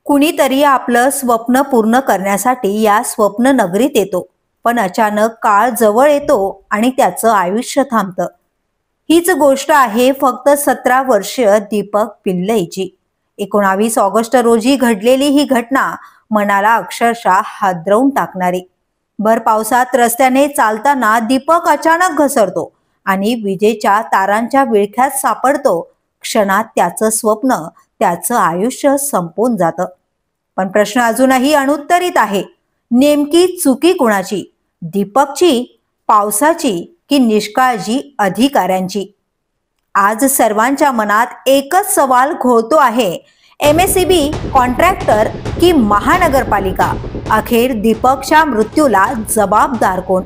कुणीतरी आपलं स्वप्न पूर्ण करण्यासाठी या स्वप्न नगरीत येतो, पण अचानक काळ जवळ येतो आणि त्याचं आयुष्य थांबतं. हीच गोष्ट आहे फक्त 17 वर्षीय दीपक पिल्लईची. 19 ऑगस्ट रोजी घडलेली ही घटना मनाला अक्षरशः हादरवून टाकणारी. भर पावसात रस्त्याने चालताना दीपक अचानक घसरतो आणि विजेच्या तारांच्या विळख्यात सापडतो. क्षणात त्याचं स्वप्न, त्याचं आयुष्य संपून जातं. पण प्रश्न अजूनही अनुत्तरित आहे. नेमकी चुकी कुणाची? दीपकची, पावसाची की निष्काळजी अधिकाऱ्यांची? आज सर्वांच्या मनात एकच सवाल घोळतो आहे. MSEB, कॉन्ट्रॅक्टर की महानगरपालिका? अखेर दीपकच्या मृत्यूला जबाबदार कोण?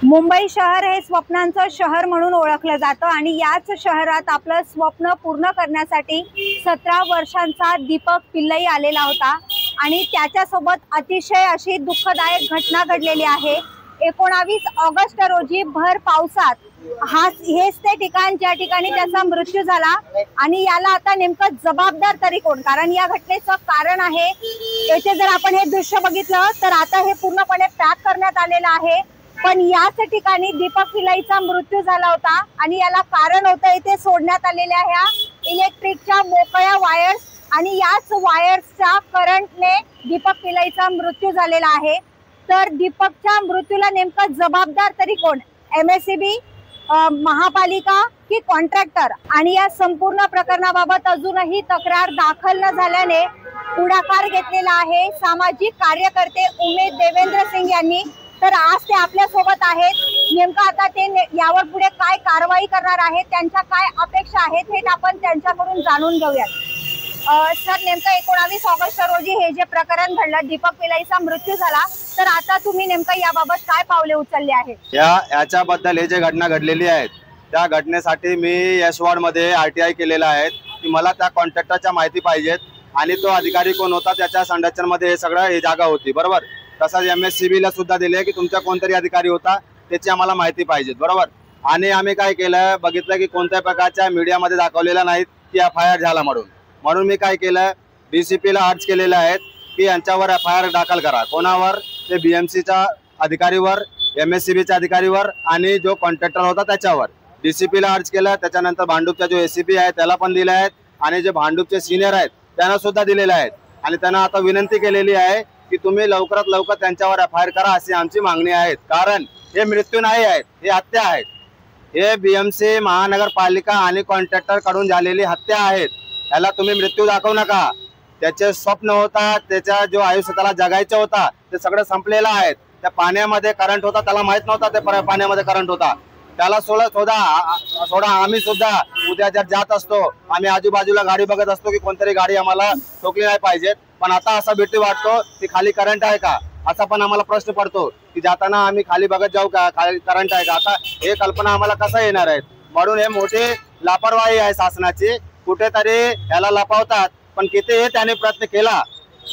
मुंबई शहर हे स्वप्नांचं शहर म्हणून ओळखलं जातं आणि याच शहरात आपलं स्वप्न पूर्ण करण्यासाठी 17 वर्षांचा दीपक पिल्लई आलेला होता आणि त्याच्यासोबत अतिशय अशी दुःखदायक घटना घडलेली आहे. 19 ऑगस्ट रोजी भर पावसात हेच ते ठिकाण ज्या ठिकाणी त्याचा मृत्यू झाला आणि याला आता नेमकं जबाबदार तरी कोण? कारण या घटनेचं कारण आहे, येथे जर आपण हे दृश्य बघितलं तर आता हे पूर्णपणे पॅक करण्यात आलेलं आहे, पण याच ठिकाणी दीपक पिल्लईचा मृत्यू झाला होता आणि याला कारण होतं इथे सोडण्यात आलेल्या ह्या इलेक्ट्रिकच्या मोकळ्या वायर्स आणि याच वायर्सच्या करंटने दीपक पिल्लईचा मृत्यू झालेला आहे. तर दीपकच्या मृत्यूला नेमकं जबाबदार तरी कोण? MSEB, महापालिका की कॉन्ट्रॅक्टर? आणि या संपूर्ण प्रकरणाबाबत अजूनही तक्रार दाखल न झाल्याने पुढाकार घेतलेला आहे सामाजिक कार्यकर्ते उमेद देवेंद्र सिंग यांनी. तर आज ते आपल्या सोबत आहेत. नेमकं आता ते यावर पुढे काय कारवाई करणार आहेत, त्यांच्या काय अपेक्षा आहेत हे आपण त्यांच्याकडून जाणून घेऊयात. सर, नेमकं 19 ऑगस्ट रोजी हे जे प्रकरण घडलं, दीपक पिल्लईचा मृत्यू झाला, तर आता तुम्ही नेमकं याबाबत काय पावले उचलले आहेत? याच्याबद्दल हे जे घटना घडलेली आहे त्या घटनेसाठी मी यशवाड मध्ये RTI केलेला आहे की मला त्या कॉन्ट्रॅक्टरच्या माहिती पाहिजेत आणि तो अधिकारी कोण होता, त्याच्या संरक्षण मध्ये हे सगळं हे जागा होती. बरोबर. तसंच MSEB ला सुद्धा दिले की तुमचा कोणतरी अधिकारी होता त्याची आम्हाला माहिती पाहिजे. बरोबर. आणि आम्ही काय केलं, बघितलं की कोणत्या प्रकारच्या मीडियामध्ये दाखवलेला नाहीत की FIR झाला म्हणून मी काय केलं, DCP ला अर्ज केलेला आहे की यांच्यावर FIR दाखल करा. कोणावर? ते BMCच्या अधिकारीवर, MSEBच्या अधिकारीवर आणि जो कॉन्ट्रॅक्टर होता त्याच्यावर. DCP ला अर्ज केला. त्याच्यानंतर भांडूपचा जो ACP आहे त्याला पण दिले आहेत आणि जे भांडूपचे सिनियर आहेत त्यांना सुद्धा दिलेले आहेत आणि त्यांना आता विनंती केलेली आहे की तुम्ही लवकरात लवकर त्यांच्यावर FIR करा, अशी आमची मागणी आहे. कारण हे मृत्यू नाही आहेत, हे हत्या आहेत. हे BMC, महानगरपालिका आणि कॉन्ट्रॅक्टर कडून झालेली हत्या आहेत. याला तुम्ही मृत्यू दाखवू नका. त्याचे स्वप्न होता, त्याच्या जो आयुष्य त्याला जगायचं होता ते सगळं संपलेलं आहे. त्या पाण्यामध्ये करंट होता, त्याला माहित नव्हता ते पाण्यामध्ये करंट होता. त्याला सोडा. आम्ही सुद्धा उद्या जर जात असतो, आम्ही आजूबाजूला गाडी बघत असतो की कोणतरी गाडी आम्हाला ठोकली नाही पाहिजे, पण आता असा भीती वाटतो की खाली करंट आहे का, असा पण आम्हाला प्रश्न पडतो की जाताना आम्ही खाली बघत जाऊ का, खाली करंट आहे का. आता हे कल्पना आम्हाला कसं येणार आहेत? म्हणून हे मोठी लापरवाही आहे शासनाची. कुठेतरी याला लपवतात, पण किती त्याने प्रयत्न केला.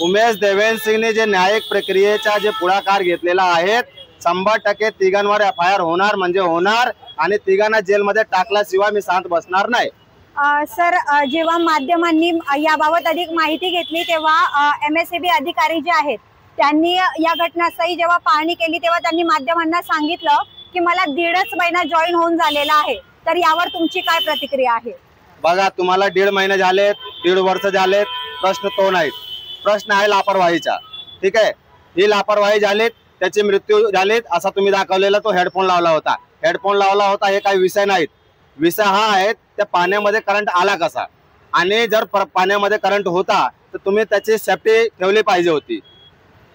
उमेश देवेंद्र सिंगने जे न्यायिक प्रक्रियेचा जे पुढाकार घेतलेला आहे, 100% तिघांवर FIR होणार म्हणजे होणार आणि तिघांना जेलमध्ये टाकल्याशिवाय मी शांत बसणार नाही. सर, जेव्हा माध्यमांनी याबाबत अधिक माहिती घेतली तेव्हा MSEB अधिकारी जे आहेत त्यांनी या घटनास्थळी जेव्हा पाहणी केली तेव्हा त्यांनी माध्यमांना सांगितलं की मला 1.5 महिना जॉईन होऊन झालेला आहे. तर यावर तुमची काय प्रतिक्रिया आहे? बघा, तुम्हाला 1.5 महिने झालेत, 1.5 वर्ष झालेत, प्रश्न तो नाही. प्रश्न आहे लापरवाहीचा. ठीक आहे, ही लापरवाही झालीत, त्याचे मृत्यू झालेत असा तुम्ही दाखवलेला तो हेडफोन लावला होता हे काही विषय नाहीत. विषय हा आहे त्या पाण्यामध्ये करंट आला कसा, आणि जर पाण्यामध्ये करंट होता तर तुम्ही त्याची सेफ्टी ठेवली पाहिजे होती.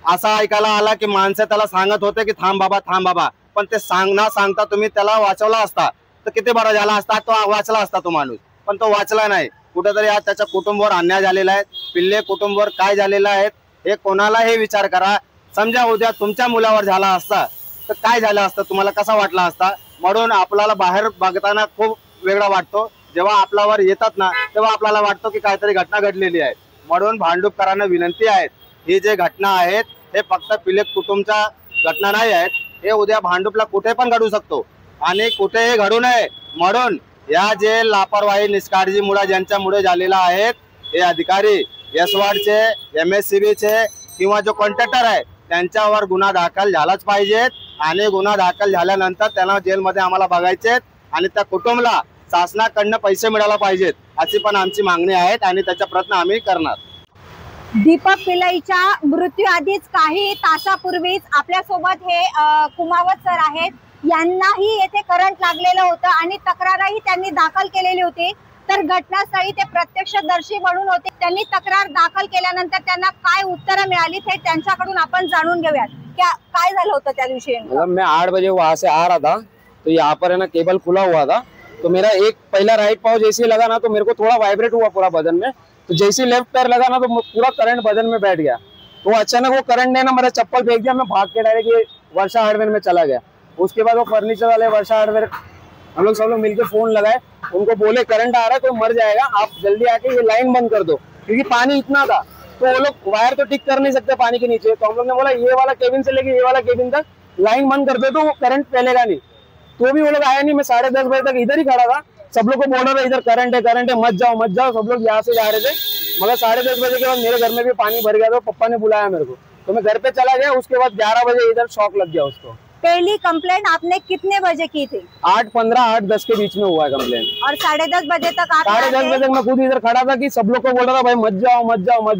असा ऐकायला आला की माणसं त्याला सांगत होते की थांब बाबा, पण ते सांगता तुम्ही त्याला वाचवला असता तर किती बरा झाला असता, तो वाचला असता तो माणूस, पण तो वाचला नाही. कुठेतरी आज त्याच्या कुटुंबावर अन्याय झालेला आहे. पिल्ले कुटुंबावर काय झालेलं आहे हे कोणालाही विचार करा. समजा उद्या तुमच्या मुलावर झाला असता तर काय झालं असतं, तुम्हाला कसा वाटला असता. म्हणून आपल्याला बाहेर बघताना खूप वेगळा वाटतो, जेव्हा आपल्यावर येतात ना तेव्हा आपल्याला वाटतो की काहीतरी घटना घडलेली आहे. म्हणून भांडूपकरांना विनंती आहे, ही जे घटना आहेत हे फक्त पिल्ले कुटुंबच्या घटना नाही आहेत, हे उद्या भांडूपला कुठे पण घडू शकतो आणि कुठेही घडू नये. म्हणून या जे लापरवाही निष्काळजीमुळे ज्यांच्यामुळे झालेला आहेत हे अधिकारी यशवाडचे MSCBचे किंवा जो कॉन्ट्रॅक्टर आहे त्यांच्यावर गुन्हा दाखल झालाच पाहिजेत आणि गुन्हा दाखल झाल्यानंतर त्यांना जेलमध्ये आम्हाला बघायचे आणि त्या कुटुंबाला शासनाकडनं पैसे मिळायला पाहिजेत अशी पण आमची मागणी आहे आणि त्याचा प्रयत्न आम्ही करणार। दीपक पिल्लईच्या मृत्यू आधीच काही तासापूर्वीच आपल्या सोबत हे कुमावत सर आहेत, यांनाही येथे करंट लागलेलं होतं आणि तक्रारही त्यांनी दाखल केलेली होती। तर घटनास्थळी ते प्रत्यक्षदर्शी म्हणून होते, त्यांनी तक्रार दाखल केल्यानंतर त्यांना काय उत्तरं मिळाली ते त्यांच्याकडून आपण जाणून घेऊयात। काय झालं होतं त्या दिवशी? मैं 8 बजे वहाँ से आ रहा था तो यहाँ पर है ना केबल खुला हुआ था, तो मेरा एक पहला राइट पाँव जैसे लगा ना तो मेरे को थोड़ा वाइब्रेट हुआ पूरा बदन में, तो जैसे लेफ्ट पैर लगा ना तो पूरा करंट बदन में बैठ गया। तो अचानक वो करंट ने ना मेरा चप्पल फेंक दिया, मैं भाग के डायरेक्ट वर्षा हार्डवेयर में चला गया। उसके बाद वो फर्नीचर वाले वर्षा हार्डवेयर हम लोग सब लोग मिलकर फोन लगाए, उनको बोले करंट आ रहा है कोई मर जाएगा, आप जल्दी आके ये लाइन बंद कर दो, क्योंकि पानी इतना था तो वो लोग वायर तो ठीक कर नहीं सकते पानी के नीचे। तो हम लोग ने बोला ये वाला केबिन से लेके ये वाला केबिन तक लाइन बंद कर दे तो वो करंट फैलेगा नहीं। तो भी वो लोग आया नहीं। मैं 10:30 बजे तक इधर ही खड़ा था, सब लोग को बोल रहा था इधर करंट है मत जाओ। सब लोग यहाँ से जा रहे थे, मगर 10:30 बजे के बाद मेरे घर में भी पानी भर गया। तो पप्पा ने बुलाया मेरे को, तो मैं घर पे चला गया। उसके बाद 11 बजे इधर शॉक लग गया उसको। पहली कंप्लेंट आपने कितने बजे की थी? 8:15 8:10 के बीच में हुआ है कंप्लेंट। और 10:30 बजे तक आप 10:30 बजे तक मैं खुद इधर खड़ा था कि सब लोग को बोल रहा था भाई मत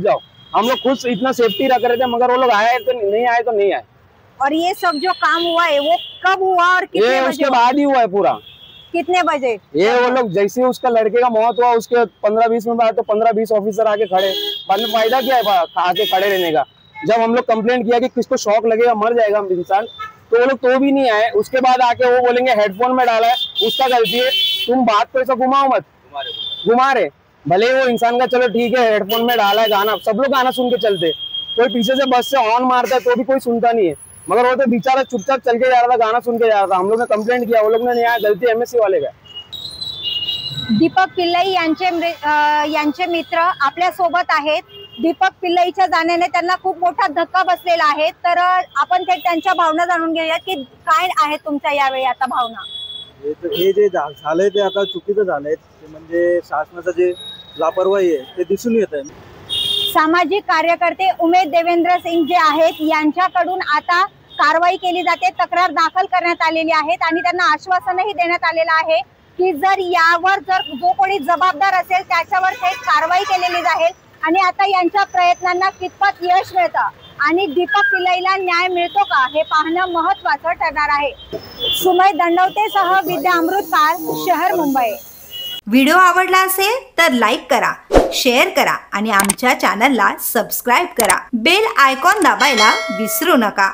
जाओ। हम लोग खुद इतना सेफ्टी रख रहे थे, मगर वो लोग आए तो नहीं आए। और ये सब जो काम हुआ है वो कब हुआ और कितने बजे? उसके बाद ही हुआ है पूरा। कितने बजे? ये वो लोग जैसे उसका लड़के का मौत हुआ उसके 15-20 मिनट बाद तो 15-20 ऑफिसर आके खड़े। बाद में फायदा क्या है आके खड़े रहने का? जब हम लोग कंप्लेंट किया कि किसको शॉक लगेगा मर जाएगा इंसान, तो वो लोग तो भी नहीं आए। उसके बाद आके वो बोलेंगे हेडफोन में डाला है उसका गलती है, तुम बात तो ऐसा घुमाओ मत, घुमा रहे भले वो इंसान का चलो ठीक है हेडफोन में डाला है गाना, सब लोग गाना सुन के चलते, कोई पीछे से बस से हॉर्न मारता है तो भी कोई सुनता नहीं है, मगर वो तो बेचारा चुपचाप चल के जा रहा था, गाना सुन के जा रहा था। हम लोग ने कंप्लेंट किया, वो लोग ने नहीं आया, गलती MSC वाले का। दीपक पिल्लई यांचे मित्र आपल्या सोबत आहेत। दीपक पिल्लईच्या जाण्याने त्यांना खूप मोठा धक्का बसलेला आहे। तर आपण त्यांच्या भावना जाणून घेऊयात की काय आहे तुमच्या यावेळी आता भावना? हे जे झालंय ते आता चुकीचं झालंय, म्हणजे शासनाचं जे लापरवाही आहे ते दिसून येत आहे। सामाजिक कार्यकर्ते उमेद देवेंद्र सिंग जे आहेत यांच्याकडून आता कारवाई केली जाते, तक्रार दाखल करण्यात आलेली आहेत आणि त्यांना आश्वासनही देण्यात आलेलं आहे की जर यावर जो कोणी जबाबदार असेल त्याच्यावर थेट कारवाई केलेली जाईल। आणि आता यांच्या प्रयत्नांना कितपत यश मिळतं आणि दीपक पिल्लईला न्याय मिळतो का हे पाहणं महत्त्वाचं ठरणार आहे। सुमय दंडवतेसह विद्या अमृतपाल, शहर मुंबई। व्हिडिओ आवडला असेल तर लाईक करा, शेअर करा आणि आमच्या चॅनलला सबस्क्राईब करा। बेल आयकॉन दाबायला विसरू नका।